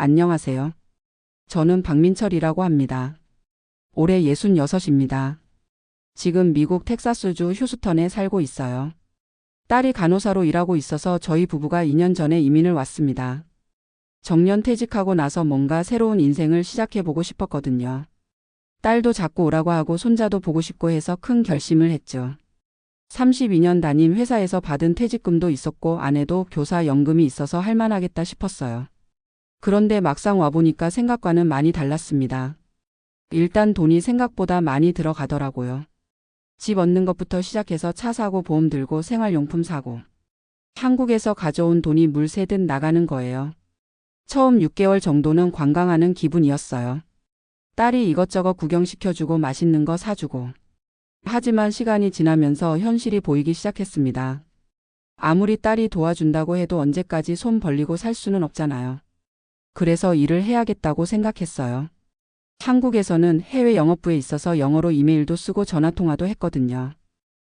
안녕하세요. 저는 박민철이라고 합니다. 올해 66입니다. 지금 미국 텍사스주 휴스턴에 살고 있어요. 딸이 간호사로 일하고 있어서 저희 부부가 2년 전에 이민을 왔습니다. 정년 퇴직하고 나서 뭔가 새로운 인생을 시작해보고 싶었거든요. 딸도 자꾸 오라고 하고 손자도 보고 싶고 해서 큰 결심을 했죠. 32년 다닌 회사에서 받은 퇴직금도 있었고 아내도 교사 연금이 있어서 할만하겠다 싶었어요. 그런데 막상 와보니까 생각과는 많이 달랐습니다. 일단 돈이 생각보다 많이 들어가더라고요. 집 얻는 것부터 시작해서 차 사고 보험 들고 생활용품 사고. 한국에서 가져온 돈이 물 새듯 나가는 거예요. 처음 6개월 정도는 관광하는 기분이었어요. 딸이 이것저것 구경시켜주고 맛있는 거 사주고. 하지만 시간이 지나면서 현실이 보이기 시작했습니다. 아무리 딸이 도와준다고 해도 언제까지 손 벌리고 살 수는 없잖아요. 그래서 일을 해야겠다고 생각했어요. 한국에서는 해외 영업부에 있어서 영어로 이메일도 쓰고 전화통화도 했거든요.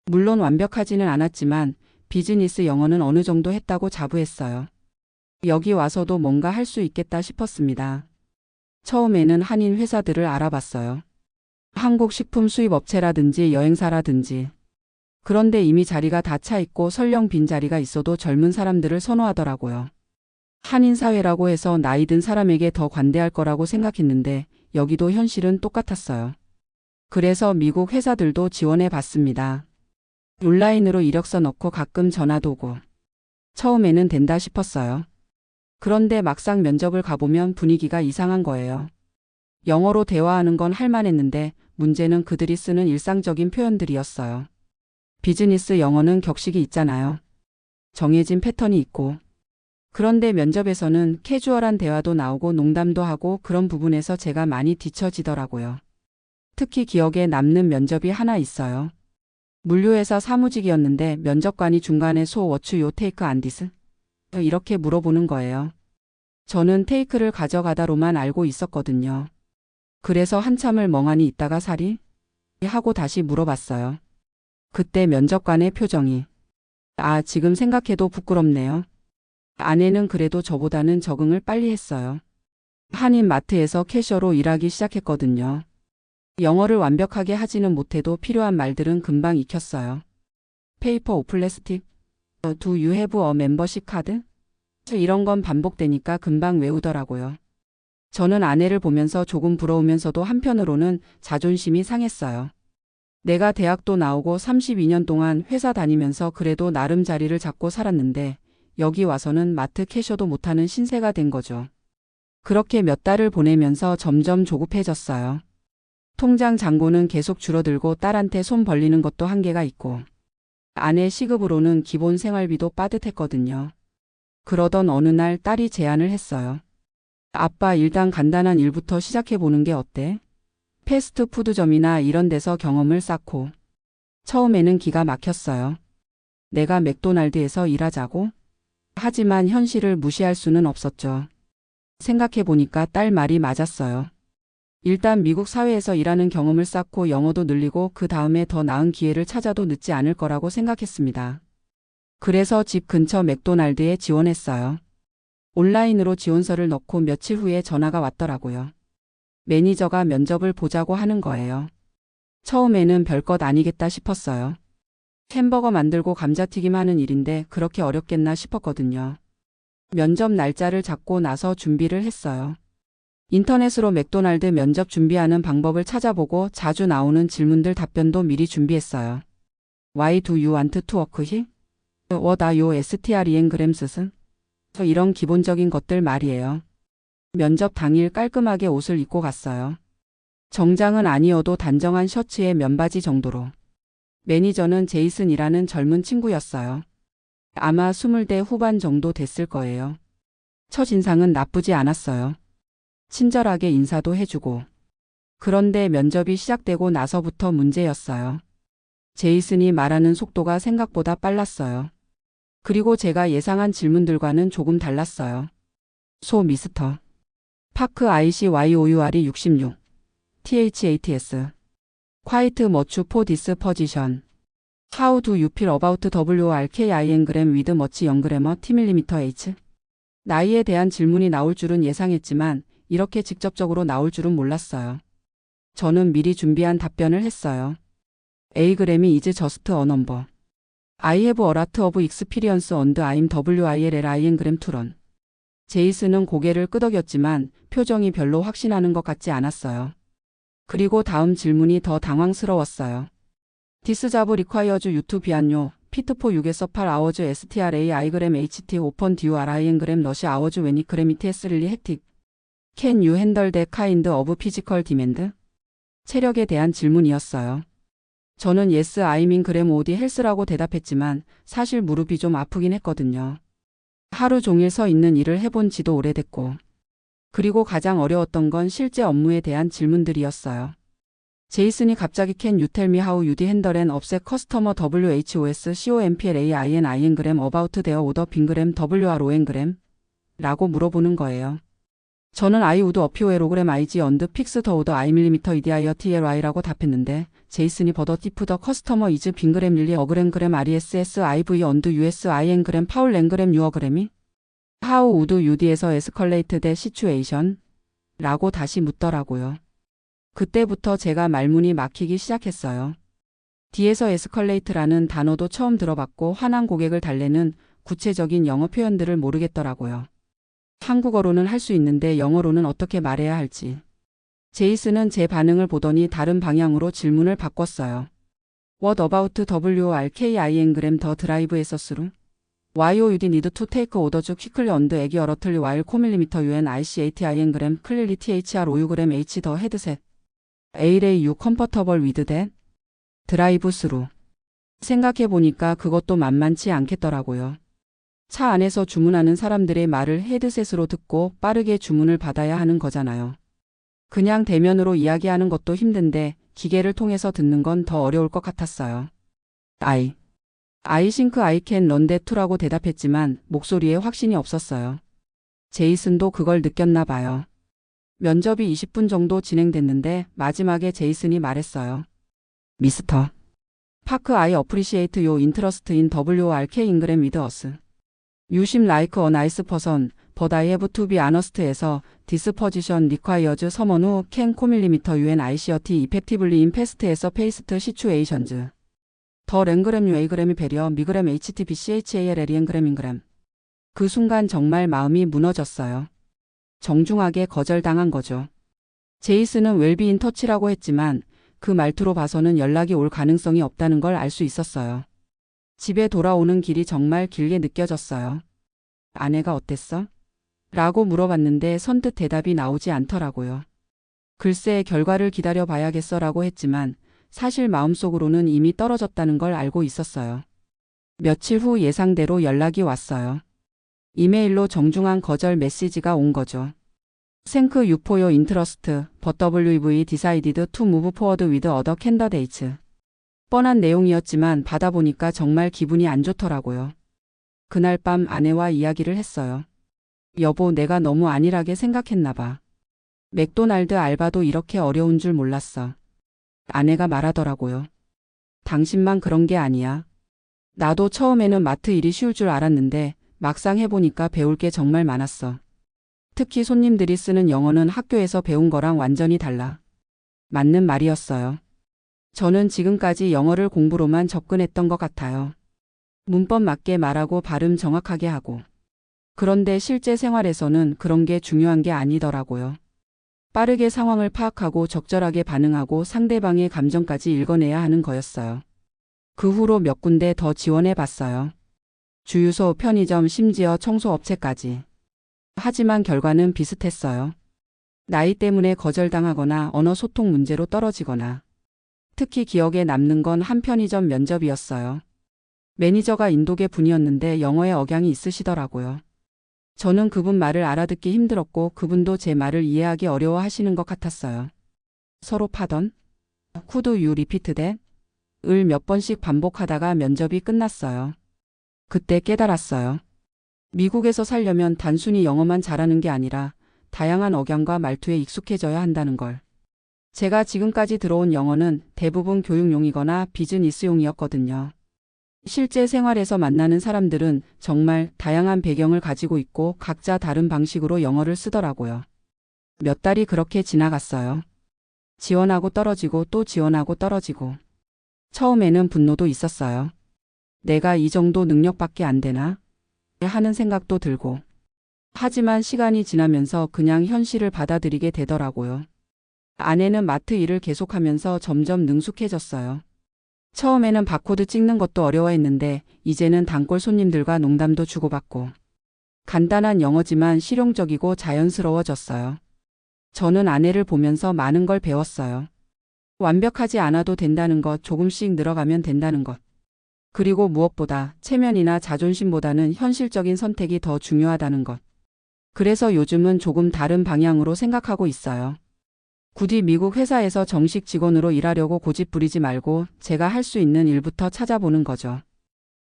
물론 완벽하지는 않았지만 비즈니스 영어는 어느 정도 했다고 자부했어요. 여기 와서도 뭔가 할 수 있겠다 싶었습니다. 처음에는 한인 회사들을 알아봤어요. 한국 식품 수입 업체라든지 여행사라든지. 그런데 이미 자리가 다 차 있고 설령 빈 자리가 있어도 젊은 사람들을 선호하더라고요. 한인 사회라고 해서 나이 든 사람에게 더 관대할 거라고 생각했는데 여기도 현실은 똑같았어요. 그래서 미국 회사들도 지원해 봤습니다. 온라인으로 이력서 넣고 가끔 전화도 오고. 처음에는 된다 싶었어요. 그런데 막상 면접을 가보면 분위기가 이상한 거예요. 영어로 대화하는 건 할만했는데 문제는 그들이 쓰는 일상적인 표현들이었어요. 비즈니스 영어는 격식이 있잖아요. 정해진 패턴이 있고. 그런데 면접에서는 캐주얼한 대화도 나오고 농담도 하고 그런 부분에서 제가 많이 뒤처지더라고요. 특히 기억에 남는 면접이 하나 있어요. 물류회사 사무직이었는데 면접관이 중간에 So what you take on this? 이렇게 물어보는 거예요. 저는 테이크를 가져가다로만 알고 있었거든요. 그래서 한참을 멍하니 있다가 사리? 하고 다시 물어봤어요. 그때 면접관의 표정이 지금 생각해도 부끄럽네요. 아내는 그래도 저보다는 적응을 빨리 했어요. 한인 마트에서 캐셔로 일하기 시작했거든요. 영어를 완벽하게 하지는 못해도 필요한 말들은 금방 익혔어요. 페이퍼 오 플래스틱? Do you have a membership card? 이런 건 반복되니까 금방 외우더라고요. 저는 아내를 보면서 조금 부러우면서도 한편으로는 자존심이 상했어요. 내가 대학도 나오고 32년 동안 회사 다니면서 그래도 나름 자리를 잡고 살았는데 여기 와서는 마트 캐셔도 못하는 신세가 된 거죠. 그렇게 몇 달을 보내면서 점점 조급해졌어요. 통장 잔고는 계속 줄어들고 딸한테 손 벌리는 것도 한계가 있고 아내 시급으로는 기본 생활비도 빠듯했거든요. 그러던 어느 날 딸이 제안을 했어요. 아빠 일단 간단한 일부터 시작해보는 게 어때? 패스트푸드점이나 이런 데서 경험을 쌓고. 처음에는 기가 막혔어요. 내가 맥도날드에서 일하자고? 하지만 현실을 무시할 수는 없었죠. 생각해보니까 딸 말이 맞았어요. 일단 미국 사회에서 일하는 경험을 쌓고 영어도 늘리고 그 다음에 더 나은 기회를 찾아도 늦지 않을 거라고 생각했습니다. 그래서 집 근처 맥도날드에 지원했어요. 온라인으로 지원서를 넣고 며칠 후에 전화가 왔더라고요. 매니저가 면접을 보자고 하는 거예요. 처음에는 별것 아니겠다 싶었어요. 햄버거 만들고 감자튀김 하는 일인데 그렇게 어렵겠나 싶었거든요. 면접 날짜를 잡고 나서 준비를 했어요. 인터넷으로 맥도날드 면접 준비하는 방법을 찾아보고 자주 나오는 질문들 답변도 미리 준비했어요. Why do you want to work here? What are your STRENgrams? 이런 기본적인 것들 말이에요. 면접 당일 깔끔하게 옷을 입고 갔어요. 정장은 아니어도 단정한 셔츠에 면바지 정도로. 매니저는 제이슨이라는 젊은 친구였어요. 아마 20대 후반 정도 됐을 거예요. 첫인상은 나쁘지 않았어요. 친절하게 인사도 해주고. 그런데 면접이 시작되고 나서부터 문제였어요. 제이슨이 말하는 속도가 생각보다 빨랐어요. 그리고 제가 예상한 질문들과는 조금 달랐어요. 소 미스터. 파크 ICYOUR이 66. THATS. Quite much for this position. How do you feel about WRKINgram with much young grammar Tmillimeter H? 나이에 대한 질문이 나올 줄은 예상했지만 이렇게 직접적으로 나올 줄은 몰랐어요. 저는 미리 준비한 답변을 했어요. A그램이 is just a number. I have a lot of experience and I'm WILLIN 투런. 제이슨은 고개를 끄덕였지만 표정이 별로 확신하는 것 같지 않았어요. 그리고 다음 질문이 더 당황스러웠어요. This job requires you to be on your feet for 6에서 8 hours STRA Igram HT open DU RIN gram rush hours when gram it is really hectic. Can you handle that kind of physical demand? 체력에 대한 질문이었어요. 저는 yes I'm in gram OD health라고 대답했지만 사실 무릎이 좀 아프긴 했거든요. 하루 종일 서 있는 일을 해본 지도 오래됐고. 그리고 가장 어려웠던 건 실제 업무에 대한 질문들이었어요. 제이슨이 갑자기 Can you tell me how you handle and offset customer WHOS COMPLAIN gram about their order 빙그램 WRON gram? 라고 물어보는 거예요. 저는 I would appeal gram IG and fix the order I mm EDIR TLI라고 답했는데 제이슨이 버더 if the customer is 빙그램 릴리 어그램 그램 RESS IV and USIN gram 파울 랭그램 유어그램이? How would UD에서 escalate that situation? 라고 다시 묻더라고요. 그때부터 제가 말문이 막히기 시작했어요. 뒤에서 escalate라는 단어도 처음 들어봤고 화난 고객을 달래는 구체적인 영어 표현들을 모르겠더라고요. 한국어로는 할 수 있는데 영어로는 어떻게 말해야 할지. 제이슨은 제 반응을 보더니 다른 방향으로 질문을 바꿨어요. What about WRKIN gram 더 드라이브에서 스루? Why you need to take orders quickly and accurately while 코밀리미터 UN ICATIN gram clearly THR 5 gram H 더 헤드셋. Aray you comfortable with that? 드라이브 스루. 생각해보니까 그것도 만만치 않겠더라고요. 차 안에서 주문하는 사람들의 말을 헤드셋으로 듣고 빠르게 주문을 받아야 하는 거잖아요. 그냥 대면으로 이야기하는 것도 힘든데 기계를 통해서 듣는 건 더 어려울 것 같았어요. I think I can run that too라고 대답했지만 목소리에 확신이 없었어요. 제이슨도 그걸 느꼈나 봐요. 면접이 20분 정도 진행됐는데 마지막에 제이슨이 말했어요. 미스터 파크 I appreciate your interest in WRK Ingram with us. You seem like a nice person, but I have to be honest에서 this position requires someone who can 코밀리미터 UN ICAT effectively in fast에서 paced situations. 더 랭그램 유에이그램이 배려 미그램 HTBCHALLEN그램. 그 순간 정말 마음이 무너졌어요. 정중하게 거절당한 거죠. 제이슨은 웰비인 터치라고 했지만 그 말투로 봐서는 연락이 올 가능성이 없다는 걸 알 수 있었어요. 집에 돌아오는 길이 정말 길게 느껴졌어요. 아내가 어땠어? 라고 물어봤는데 선뜻 대답이 나오지 않더라고요. 글쎄 결과를 기다려 봐야겠어 라고 했지만 사실 마음속으로는 이미 떨어졌다는 걸 알고 있었어요. 며칠 후 예상대로 연락이 왔어요. 이메일로 정중한 거절 메시지가 온 거죠. Thank you for your interest, but WV decided to move forward with other candidates. 뻔한 내용이었지만 받아보니까 정말 기분이 안 좋더라고요. 그날 밤 아내와 이야기를 했어요. 여보, 내가 너무 안일하게 생각했나 봐. 맥도날드 알바도 이렇게 어려운 줄 몰랐어. 아내가 말하더라고요. 당신만 그런 게 아니야. 나도 처음에는 마트 일이 쉬울 줄 알았는데 막상 해보니까 배울 게 정말 많았어. 특히 손님들이 쓰는 영어는 학교에서 배운 거랑 완전히 달라. 맞는 말이었어요. 저는 지금까지 영어를 공부로만 접근했던 것 같아요. 문법 맞게 말하고 발음 정확하게 하고. 그런데 실제 생활에서는 그런 게 중요한 게 아니더라고요. 빠르게 상황을 파악하고 적절하게 반응하고 상대방의 감정까지 읽어내야 하는 거였어요. 그 후로 몇 군데 더 지원해 봤어요. 주유소, 편의점, 심지어 청소업체까지. 하지만 결과는 비슷했어요. 나이 때문에 거절당하거나 언어 소통 문제로 떨어지거나. 특히 기억에 남는 건 한 편의점 면접이었어요. 매니저가 인도계 분이었는데 영어에 억양이 있으시더라고요. 저는 그분 말을 알아듣기 힘들었고 그분도 제 말을 이해하기 어려워하시는 것 같았어요. 서로 파던 Could you repeat that? 을 몇 번씩 반복하다가 면접이 끝났어요. 그때 깨달았어요. 미국에서 살려면 단순히 영어만 잘하는 게 아니라 다양한 억양과 말투에 익숙해져야 한다는 걸. 제가 지금까지 들어온 영어는 대부분 교육용이거나 비즈니스용이었거든요. 실제 생활에서 만나는 사람들은 정말 다양한 배경을 가지고 있고 각자 다른 방식으로 영어를 쓰더라고요. 몇 달이 그렇게 지나갔어요. 지원하고 떨어지고 또 지원하고 떨어지고. 처음에는 분노도 있었어요. 내가 이 정도 능력밖에 안 되나? 하는 생각도 들고. 하지만 시간이 지나면서 그냥 현실을 받아들이게 되더라고요. 아내는 마트 일을 계속하면서 점점 능숙해졌어요. 처음에는 바코드 찍는 것도 어려워했는데 이제는 단골 손님들과 농담도 주고받고. 간단한 영어지만 실용적이고 자연스러워졌어요. 저는 아내를 보면서 많은 걸 배웠어요. 완벽하지 않아도 된다는 것, 조금씩 늘어가면 된다는 것. 그리고 무엇보다 체면이나 자존심보다는 현실적인 선택이 더 중요하다는 것. 그래서 요즘은 조금 다른 방향으로 생각하고 있어요. 굳이 미국 회사에서 정식 직원으로 일하려고 고집 부리지 말고 제가 할 수 있는 일부터 찾아보는 거죠.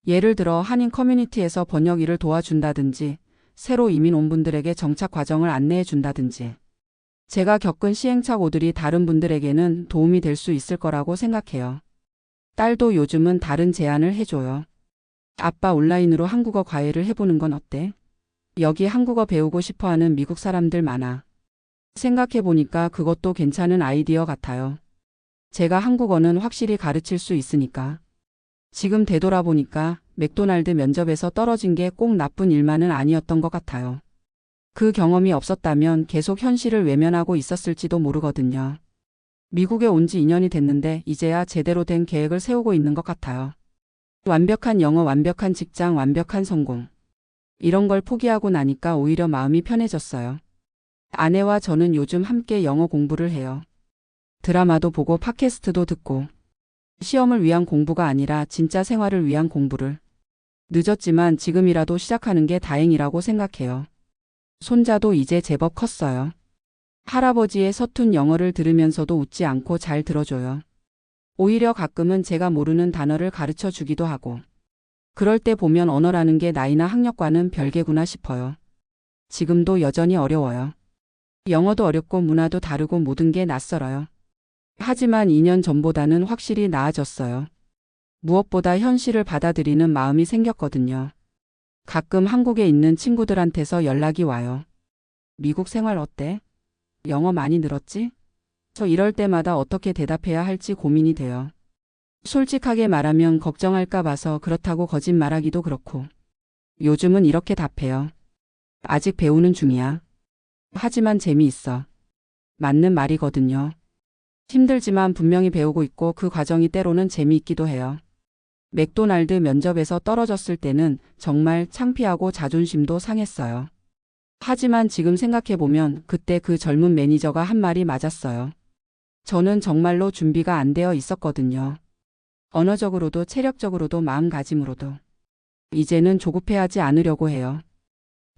예를 들어 한인 커뮤니티에서 번역 일을 도와준다든지, 새로 이민 온 분들에게 정착 과정을 안내해 준다든지. 제가 겪은 시행착오들이 다른 분들에게는 도움이 될 수 있을 거라고 생각해요. 딸도 요즘은 다른 제안을 해줘요. 아빠 온라인으로 한국어 과외를 해보는 건 어때? 여기 한국어 배우고 싶어하는 미국 사람들 많아. 생각해보니까 그것도 괜찮은 아이디어 같아요. 제가 한국어는 확실히 가르칠 수 있으니까. 지금 되돌아보니까 맥도날드 면접에서 떨어진 게 꼭 나쁜 일만은 아니었던 것 같아요. 그 경험이 없었다면 계속 현실을 외면하고 있었을지도 모르거든요. 미국에 온 지 2년이 됐는데 이제야 제대로 된 계획을 세우고 있는 것 같아요. 완벽한 영어, 완벽한 직장, 완벽한 성공. 이런 걸 포기하고 나니까 오히려 마음이 편해졌어요. 아내와 저는 요즘 함께 영어 공부를 해요. 드라마도 보고 팟캐스트도 듣고. 시험을 위한 공부가 아니라 진짜 생활을 위한 공부를. 늦었지만 지금이라도 시작하는 게 다행이라고 생각해요. 손자도 이제 제법 컸어요. 할아버지의 서툰 영어를 들으면서도 웃지 않고 잘 들어줘요. 오히려 가끔은 제가 모르는 단어를 가르쳐 주기도 하고. 그럴 때 보면 언어라는 게 나이나 학력과는 별개구나 싶어요. 지금도 여전히 어려워요. 영어도 어렵고 문화도 다르고 모든 게 낯설어요. 하지만 2년 전보다는 확실히 나아졌어요. 무엇보다 현실을 받아들이는 마음이 생겼거든요. 가끔 한국에 있는 친구들한테서 연락이 와요. 미국 생활 어때? 영어 많이 늘었지? 저 이럴 때마다 어떻게 대답해야 할지 고민이 돼요. 솔직하게 말하면 걱정할까 봐서 그렇다고 거짓말하기도 그렇고. 요즘은 이렇게 답해요. 아직 배우는 중이야. 하지만 재미있어. 맞는 말이거든요. 힘들지만 분명히 배우고 있고 그 과정이 때로는 재미있기도 해요. 맥도날드 면접에서 떨어졌을 때는 정말 창피하고 자존심도 상했어요. 하지만 지금 생각해보면 그때 그 젊은 매니저가 한 말이 맞았어요. 저는 정말로 준비가 안 되어 있었거든요. 언어적으로도 체력적으로도 마음가짐으로도. 이제는 조급해하지 않으려고 해요.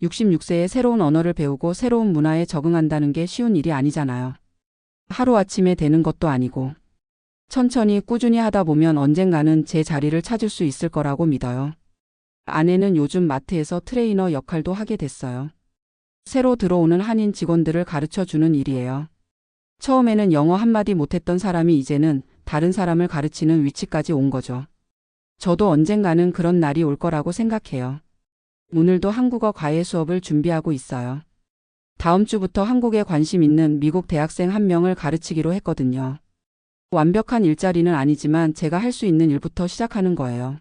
66세에 새로운 언어를 배우고 새로운 문화에 적응한다는 게 쉬운 일이 아니잖아요. 하루아침에 되는 것도 아니고. 천천히 꾸준히 하다 보면 언젠가는 제 자리를 찾을 수 있을 거라고 믿어요. 아내는 요즘 마트에서 트레이너 역할도 하게 됐어요. 새로 들어오는 한인 직원들을 가르쳐 주는 일이에요. 처음에는 영어 한마디 못했던 사람이 이제는 다른 사람을 가르치는 위치까지 온 거죠. 저도 언젠가는 그런 날이 올 거라고 생각해요. 오늘도 한국어 과외 수업을 준비하고 있어요. 다음 주부터 한국에 관심 있는 미국 대학생 한 명을 가르치기로 했거든요. 완벽한 일자리는 아니지만 제가 할 수 있는 일부터 시작하는 거예요.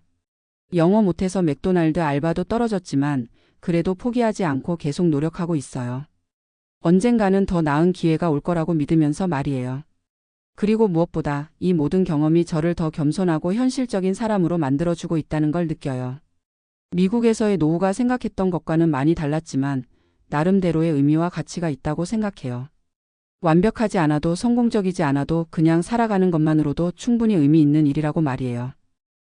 영어 못해서 맥도날드 알바도 떨어졌지만 그래도 포기하지 않고 계속 노력하고 있어요. 언젠가는 더 나은 기회가 올 거라고 믿으면서 말이에요. 그리고 무엇보다 이 모든 경험이 저를 더 겸손하고 현실적인 사람으로 만들어주고 있다는 걸 느껴요. 미국에서의 노후가 생각했던 것과는 많이 달랐지만 나름대로의 의미와 가치가 있다고 생각해요. 완벽하지 않아도 성공적이지 않아도 그냥 살아가는 것만으로도 충분히 의미 있는 일이라고 말이에요.